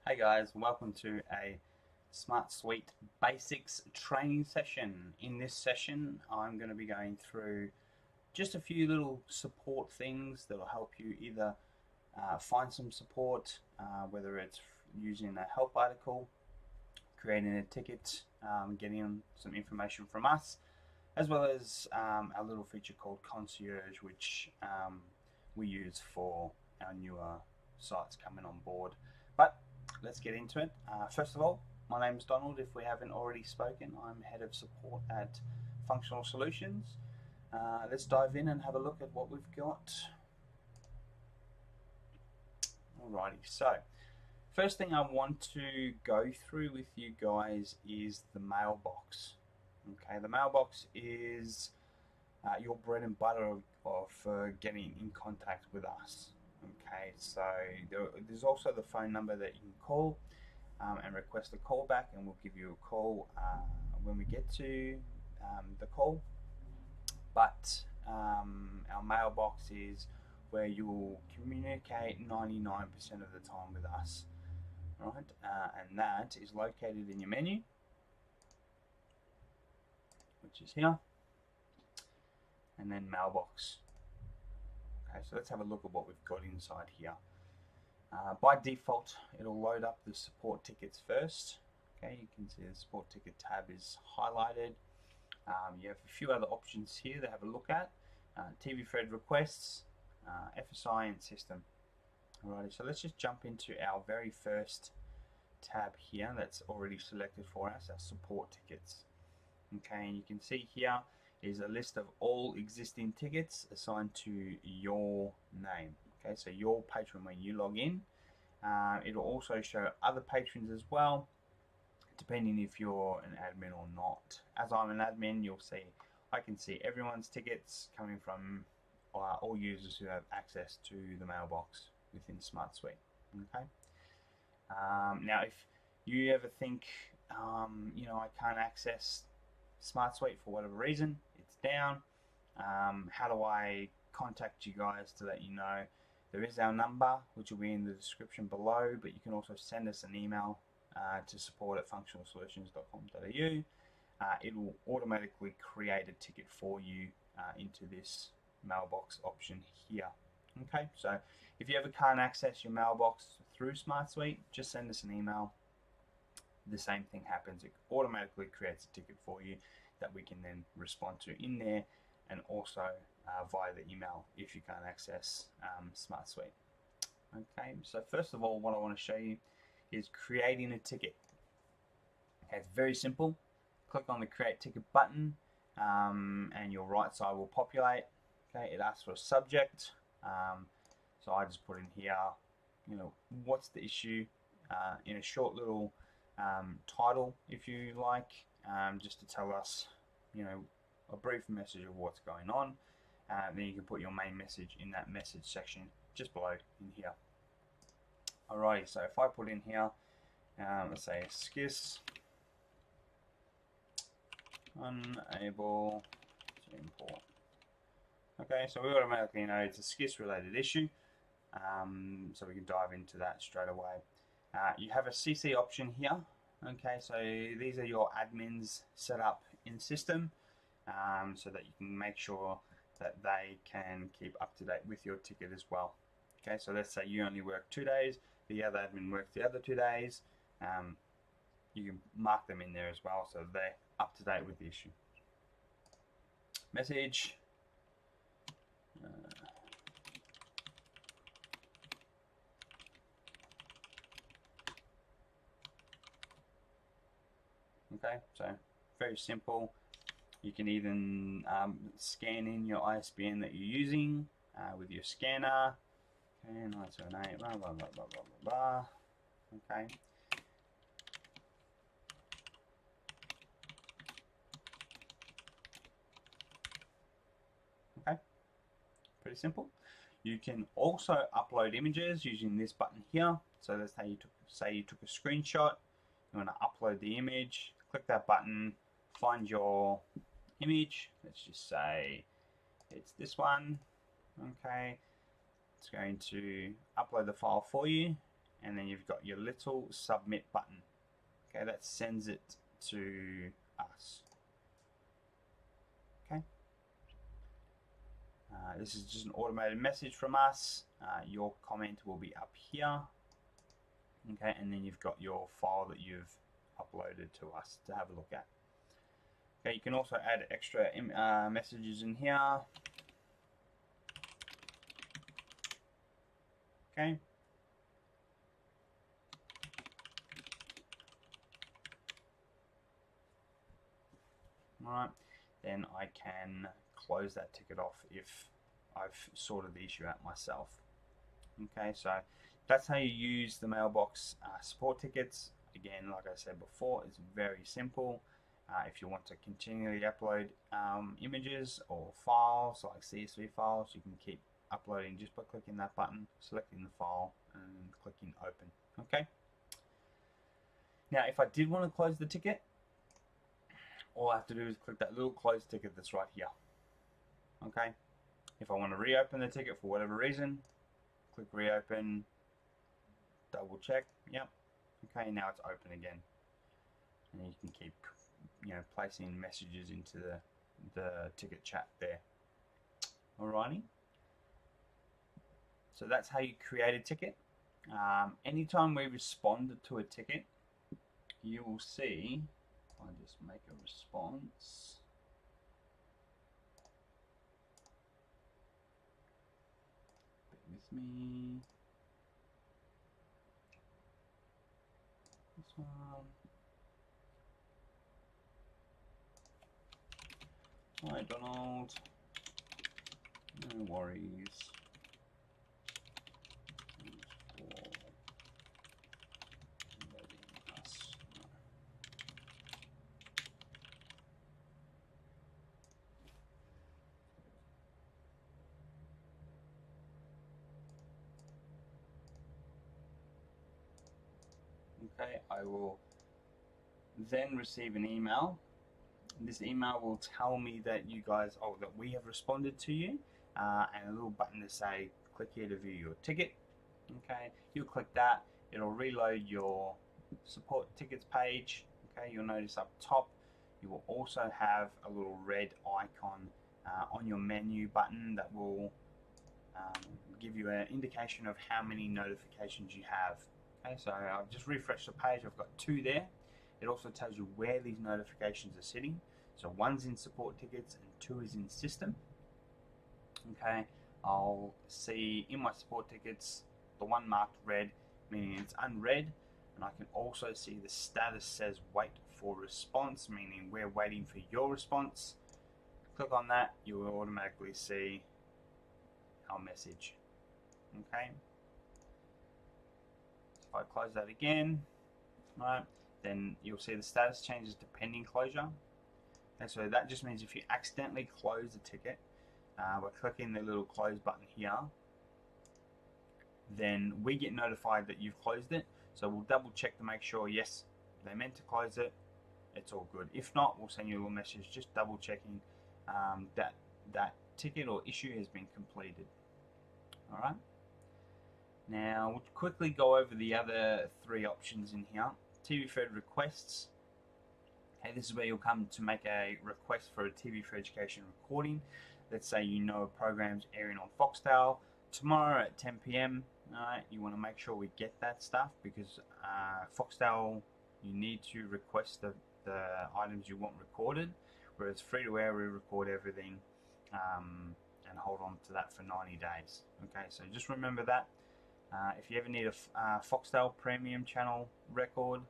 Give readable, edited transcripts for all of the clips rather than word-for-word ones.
Hey guys, welcome to a SmartSuite Basics training session. In this session, I'm going to be going through just a few little support things that will help you either find some support, whether it's using a help article, creating a ticket, getting some information from us, as well as our little feature called Concierge, which we use for our newer sites coming on board. But let's get into it. First of all, my name's Donald. If we haven't already spoken, I'm Head of Support at Functional Solutions. Let's dive in and have a look at what we've got. Alrighty, so first thing I want to go through with you guys is the mailbox. Okay, the mailbox is your bread and butter of getting in contact with us. Okay, so there's also the phone number that you can call and request a call back, and we'll give you a call when we get to the call. But our mailbox is where you'll communicate 99% of the time with us, right? And that is located in your menu, which is here, and then mailbox. Okay, so let's have a look at what we've got inside here. By default, it'll load up the support tickets first. Okay, you can see the support ticket tab is highlighted. You have a few other options here to have a look at. TV thread requests, Fsi and System. Alrighty, so let's just jump into our very first tab here that's already selected for us, our support tickets. Okay, and you can see here is a list of all existing tickets assigned to your name. Okay, so your patron when you log in. It'll also show other patrons as well, depending if you're an admin or not. As I'm an admin, you'll see I can see everyone's tickets coming from all users who have access to the mailbox within SmartSuite. Okay. Now, if you ever think, I can't access SmartSuite for whatever reason, it's down. How do I contact you guys to let you know? There is our number, which will be in the description below, but you can also send us an email to support@functionalsolutions.com.au. It will automatically create a ticket for you into this mailbox option here. Okay, so if you ever can't access your mailbox through SmartSuite, just send us an email. The same thing happens. It automatically creates a ticket for you that we can then respond to in there, and also via the email if you can't access SmartSuite. Okay, so first of all, what I want to show you is creating a ticket. Okay, it's very simple. Click on the Create Ticket button, and your right side will populate. Okay, it asks for a subject. So I just put in here, what's the issue, in a short little title, if you like, just to tell us, a brief message of what's going on. Then you can put your main message in that message section just below in here. Alrighty, so if I put in here, let's say SCIS, unable to import. Okay, so we automatically know it's a SCIS related issue, so we can dive into that straight away. You have a CC option here. Okay, so these are your admins set up in system, so that you can make sure that they can keep up to date with your ticket as well. Okay, so let's say you only work 2 days, the other admin works the other 2 days. You can mark them in there as well, so they're up to date with the issue. Message. Okay, so very simple. You can even scan in your ISBN that you're using with your scanner. Okay, 978, blah, blah, blah, blah, blah, blah. Okay. Okay, pretty simple. You can also upload images using this button here. So let's say you took a screenshot. You want to upload the image. Click that button, find your image. Let's just say it's this one. Okay, it's going to upload the file for you, and then you've got your little submit button. Okay, that sends it to us. Okay. This is just an automated message from us. Your comment will be up here. Okay, and then you've got your file that you've uploaded to us to have a look at. Okay, you can also add extra messages in here. Okay. Alright, then I can close that ticket off if I've sorted the issue out myself. Okay, so that's how you use the MailBox support tickets. Again, like I said before, it's very simple. If you want to continually upload images or files like CSV files, you can keep uploading just by clicking that button, selecting the file, and clicking open. Okay. Now, if I did want to close the ticket, all I have to do is click that little close ticket that's right here. Okay. If I want to reopen the ticket for whatever reason, click reopen, double check. Yep. Okay. Now it's open again, and you can keep, placing messages into the ticket chat there. Alrighty. So that's how you create a ticket. Anytime we respond to a ticket, you will see. I'll just make a response. Bear with me. This one. Hi Donald. No worries. Okay, I will then receive an email. This email will tell me that you guys, that we have responded to you, and a little button to say, click here to view your ticket. Okay, you'll click that. It'll reload your support tickets page. Okay, you'll notice up top, you will also have a little red icon on your menu button that will give you an indication of how many notifications you have. Okay, so I've just refreshed the page. I've got 2 there. It also tells you where these notifications are sitting. So 1's in support tickets and 2 is in system. Okay, I'll see in my support tickets the one marked red, meaning it's unread, and I can also see the status says wait for response, meaning we're waiting for your response. Click on that, you will automatically see our message. Okay. If I close that again, right, then you'll see the status changes to pending closure. And so that just means if you accidentally close the ticket by clicking the little close button here, then we get notified that you've closed it. So we'll double check to make sure, yes, they meant to close it, it's all good. If not, we'll send you a little message just double checking that ticket or issue has been completed. All right. Now we'll quickly go over the other 3 options in here. TV Fed requests. Okay, this is where you'll come to make a request for a TV for Education recording. Let's say you know a program's airing on Foxtel tomorrow at 10 PM. Alright, you want to make sure we get that stuff because Foxtel, you need to request the items you want recorded, whereas free to air we record everything and hold on to that for 90 days. Okay, so just remember that. If you ever need a Foxtel premium channel record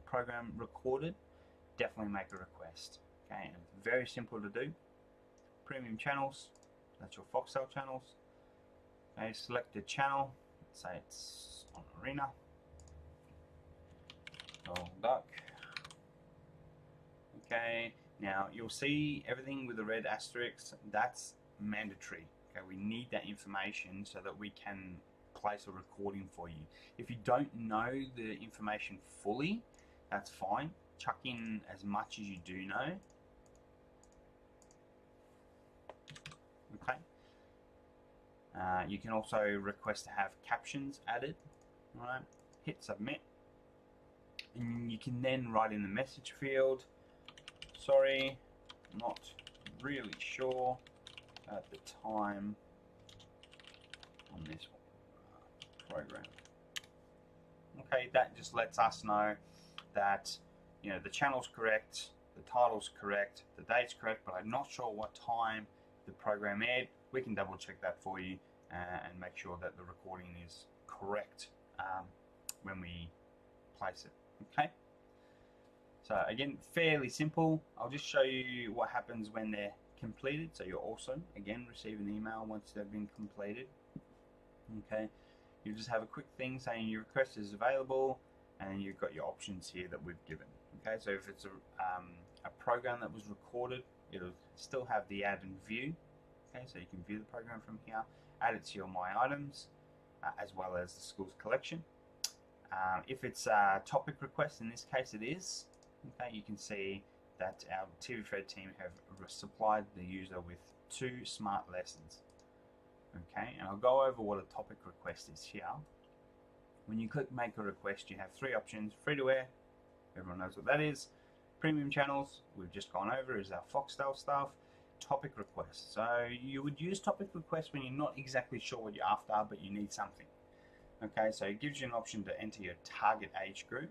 program recorded, definitely make a request. Okay, and it's very simple to do. Premium channels, that's your Foxtel channels. Okay, select a channel. Let's say it's on Arena. Duck. Okay, now you'll see everything with the red asterisk. That's mandatory. Okay, we need that information so that we can place a recording for you. If you don't know the information fully, that's fine. Chuck in as much as you do know. Okay. You can also request to have captions added. Alright, hit submit, and you can then write in the message field, sorry, not really sure at the time on this program. Okay, that just lets us know that, you know, the channel's correct, the title's correct, the date's correct, but I'm not sure what time the program aired. We can double check that for you and make sure that the recording is correct when we place it. Okay, so again, fairly simple. I'll just show you what happens when they're completed. So you'll also again receive an email once they've been completed. Okay, you just have a quick thing saying your request is available, and you've got your options here that we've given. Okay, so if it's a program that was recorded, it'll still have the add and view. Okay, so you can view the program from here, add it to your My Items, as well as the school's collection. If it's a topic request, in this case it is, okay, you can see that our TV Fred team have supplied the user with 2 smart lessons. Okay, and I'll go over what a topic request is here. When you click make a request, you have 3 options: free to air, everyone knows what that is; premium channels, we've just gone over, is our Foxtel stuff; topic requests. So you would use topic requests when you're not exactly sure what you're after, but you need something. Okay, so it gives you an option to enter your target age group.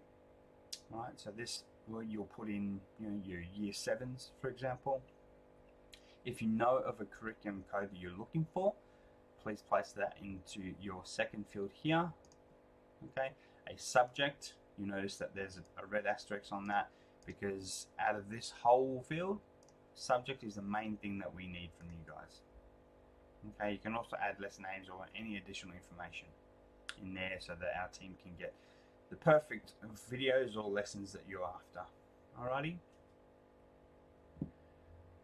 Right, so this, well, you'll put in, you know, your year 7s, for example. If you know of a curriculum code that you're looking for, please place that into your second field here. Okay, a subject, you notice that there's a red asterisk on that, because out of this whole field, subject is the main thing that we need from you guys. Okay, you can also add lesson names or any additional information in there so that our team can get the perfect videos or lessons that you're after. Alrighty.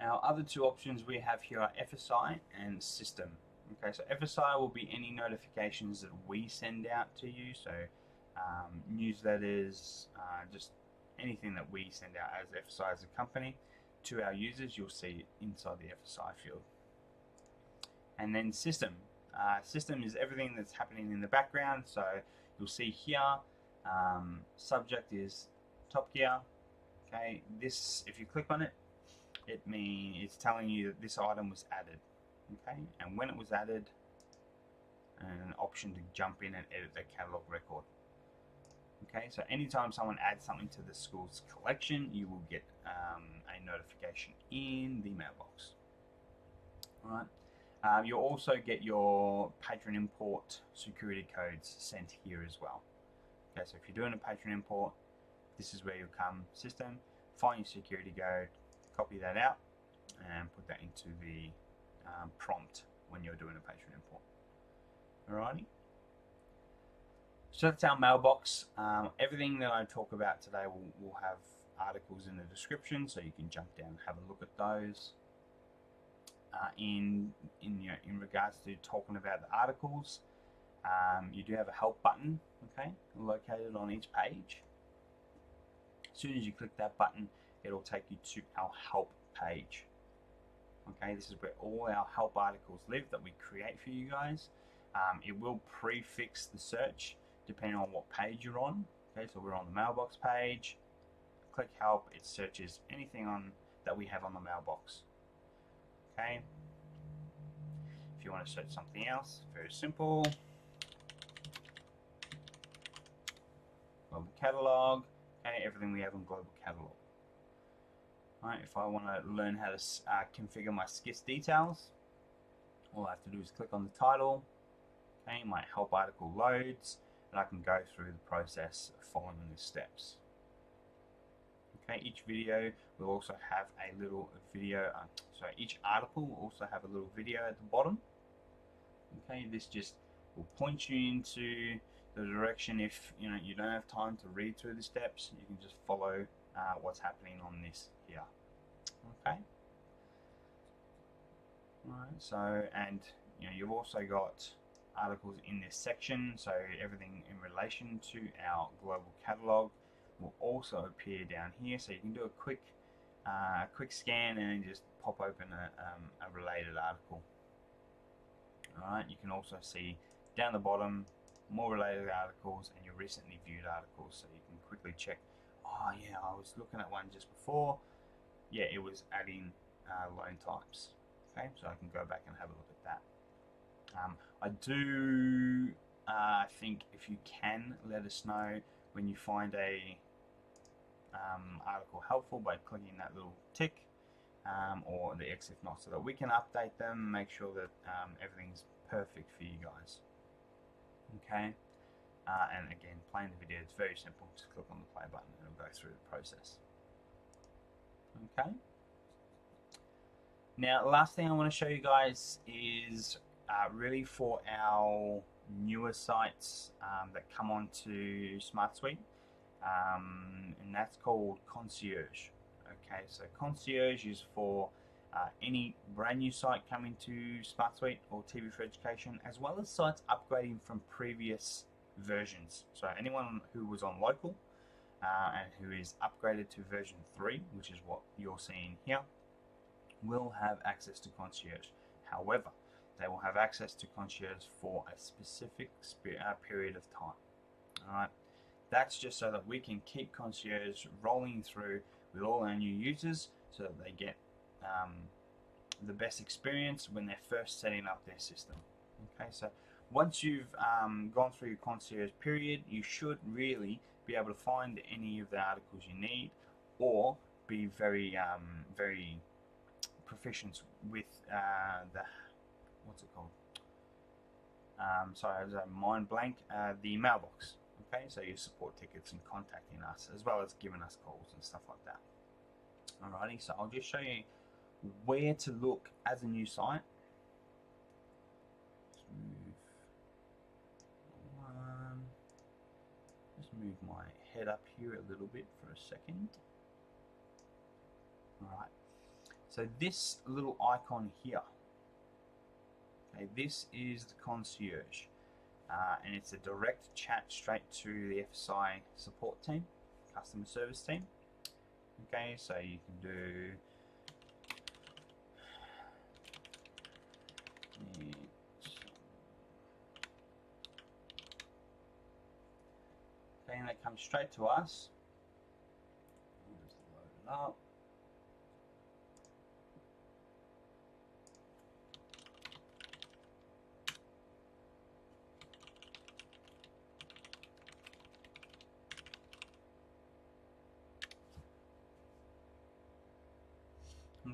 Our other 2 options we have here are Fsi and System. Okay, so Fsi will be any notifications that we send out to you, so newsletters, just anything that we send out as Fsi as a company to our users, you'll see inside the Fsi field. And then System. System is everything that's happening in the background, so you'll see here, subject is Top Gear. Okay, this, if you click on it, it means it's telling you that this item was added. Okay, and when it was added, and an option to jump in and edit the catalog record. Okay, so anytime someone adds something to the school's collection, you will get a notification in the mailbox. All right. You'll also get your patron import security codes sent here as well. Okay, so if you're doing a patron import, this is where you'll come, System, find your security code, copy that out, and put that into the prompt when you're doing a patron import. Alrighty. So that's our mailbox. Everything that I talk about today will have articles in the description, so you can jump down and have a look at those. In regards to talking about the articles, you do have a help button, okay, located on each page. As soon as you click that button, it'll take you to our help page. Okay, this is where all our help articles live that we create for you guys. It will prefix the search depending on what page you're on. Okay, so we're on the mailbox page. Click help, it searches anything on that we have on the mailbox. Okay, if you want to search something else, very simple. Global catalog. Okay, everything we have on global catalog. Right, if I want to learn how to configure my SCIS details, all I have to do is click on the title. Okay, my help article loads, and I can go through the process following the steps. Okay, each video will also have a little video, each article will also have a little video at the bottom. Okay, this just will point you into the direction. If you don't have time to read through the steps, you can just follow what's happening on this here. Okay. Alright, so, and you've also got articles in this section, so everything in relation to our global catalog will also appear down here, so you can do a quick scan and then just pop open a related article. Alright, you can also see down the bottom more related articles, and your recently viewed articles, so you can quickly check, oh yeah, I was looking at one just before, yeah, it was adding loan types. Okay, so I can go back and have a look at that. I do think if you can, let us know when you find a article helpful by clicking that little tick or the X if not, so that we can update them, make sure that everything's perfect for you guys. Okay, and again, playing the video, it's very simple. Just click on the play button and it'll go through the process. Okay. Now, the last thing I want to show you guys is really for our newer sites that come onto SmartSuite, and that's called Concierge. Okay, so Concierge is for any brand new site coming to SmartSuite or TV for Education, as well as sites upgrading from previous versions. So anyone who was on local and who is upgraded to version 3, which is what you're seeing here, will have access to Concierge. However, they will have access to Concierge for a specific period of time. Alright, that's just so that we can keep Concierge rolling through with all our new users, so that they get the best experience when they're first setting up their system. Okay, so once you've gone through your Concierge period, you should really be able to find any of the articles you need, or be very very proficient with the, what's it called? Sorry, I was mind blank. The MailBox. Okay, so your support tickets and contacting us, as well as giving us calls and stuff like that. Alrighty, so I'll just show you where to look as a new site. Just move my head up here a little bit for a second. Alright, so this little icon here, okay, this is the Concierge, and it's a direct chat straight to the Fsi support team, customer service team. Okay, so you can do okay, and that comes straight to us. Just load it up.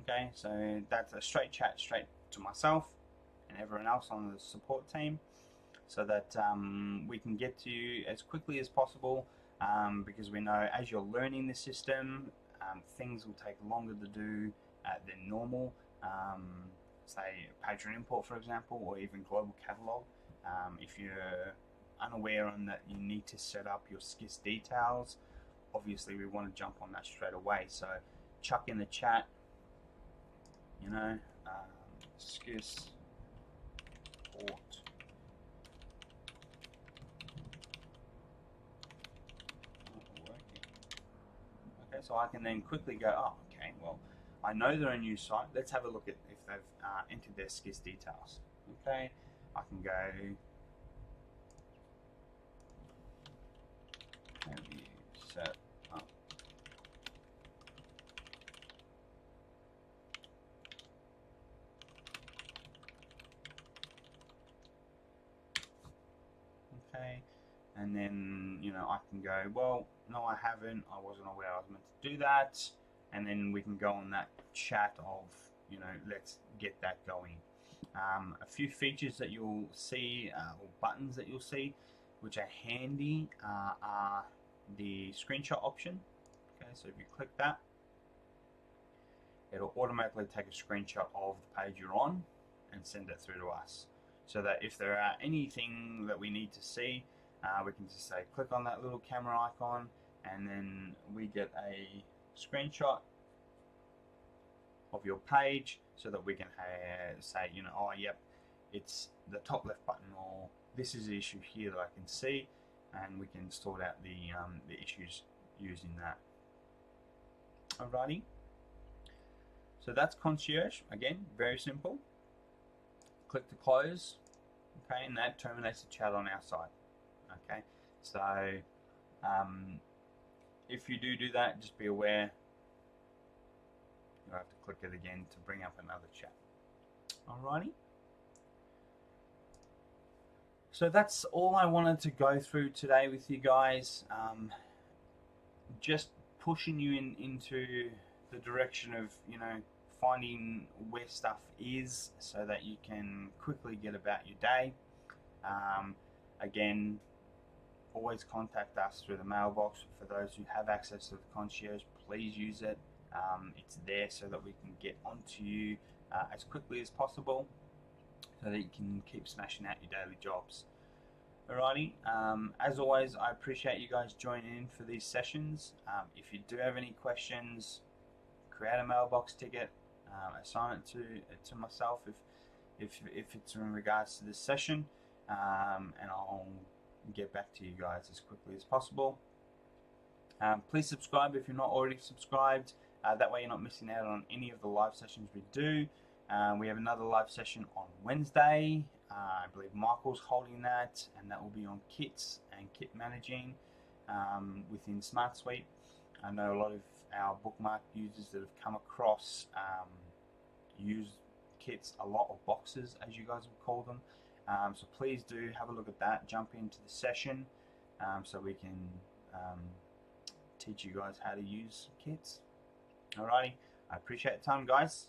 Okay, so that's a straight chat straight to myself and everyone else on the support team, so that we can get to you as quickly as possible, because we know as you're learning the system, things will take longer to do than normal. Say Patreon import, for example, or even global catalog. If you're unaware on that you need to set up your SCIS details, obviously we want to jump on that straight away. So chuck in the chat, you know, SCIS port. Okay, so I can then quickly go, oh, okay, well, I know they're a new site. Let's have a look at if they've entered their SCIS details. Okay, I can go, have you set up? Okay, and then, you know, I can go, well, no, I haven't, I wasn't aware I was meant to do that, and then we can go on that chat of, you know, let's get that going. A few features that you'll see, or buttons that you'll see, which are handy, are the screenshot option. Okay, so if you click that, it'll automatically take a screenshot of the page you're on and send it through to us, so that if there are anything that we need to see, we can just say click on that little camera icon, and then we get a screenshot of your page, so that we can say, you know, oh yep, it's the top left button, or this is the issue here that I can see, and we can sort out the issues using that. Alrighty, so that's Concierge. Again, very simple. Click to close. Okay, and that terminates the chat on our side. So if you do that, just be aware you'll have to click it again to bring up another chat. Alrighty. So that's all I wanted to go through today with you guys. Just pushing you into the direction of, you know, finding where stuff is so that you can quickly get about your day. Again, always contact us through the mailbox. For those who have access to the concierge, please use it. It's there so that we can get onto you as quickly as possible, so that you can keep smashing out your daily jobs. Alrighty, as always, I appreciate you guys joining in for these sessions. If you do have any questions, create a mailbox ticket, assign it to myself if it's in regards to this session, and I'll get back to you guys as quickly as possible. Please subscribe if you're not already subscribed. That way you're not missing out on any of the live sessions we do. We have another live session on Wednesday. I believe Michael's holding that, and that will be on kits and kit managing within SmartSuite. I know a lot of our bookmark users that have come across use kits, a lot of boxes, as you guys would call them. So please do have a look at that. Jump into the session so we can teach you guys how to use kits. Alrighty, I appreciate the time, guys.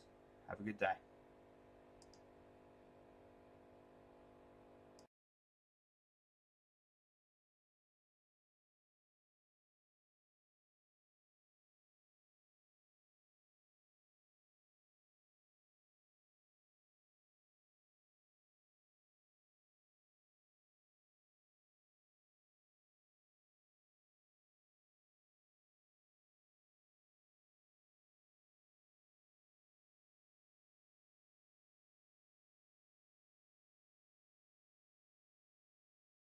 Have a good day.